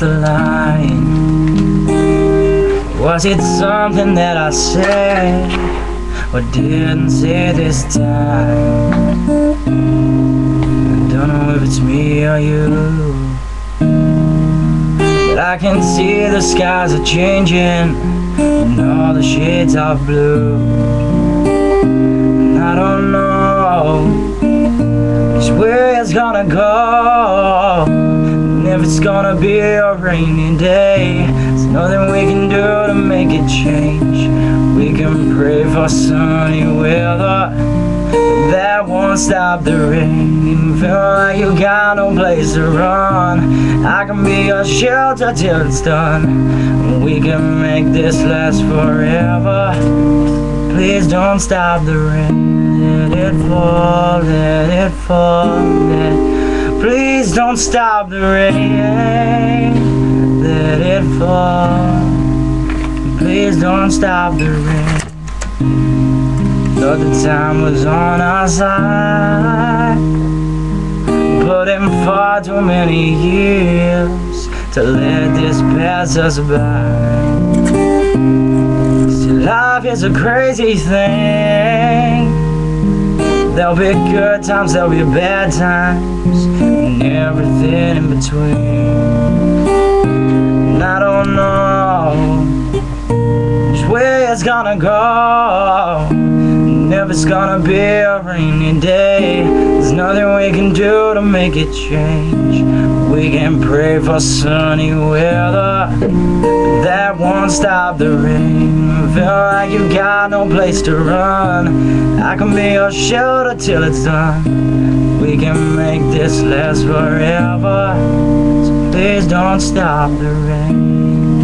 the line? Was it something that I said or didn't say this time? I don't know if it's me or you, but I can see the skies are changing and all the shades are blue. And I don't know which way it's gonna go, and if it's gonna be a rainy day. There's nothing we can do to make it change. We can pray for sunny weather, but that won't stop the rain. Feel like you got no place to run. I can be your shelter till it's done. We can make this last forever. Please don't stop the rain. Let it fall, let it fall, please don't stop the rain. Let it fall. Please don't stop the rain. Thought the time was on our side, put in far too many years to let this pass us by. See, life is a crazy thing. There'll be good times, there'll be bad times, and everything in between. And I don't know which way it's gonna go, and if it's gonna be a rainy day. There's nothing we can do to make it change. We can pray for sunny weather, but that won't stop the rain. Feel like you got no place to run. I can be your shelter till it's done. We can make this last forever. So please don't stop the rain.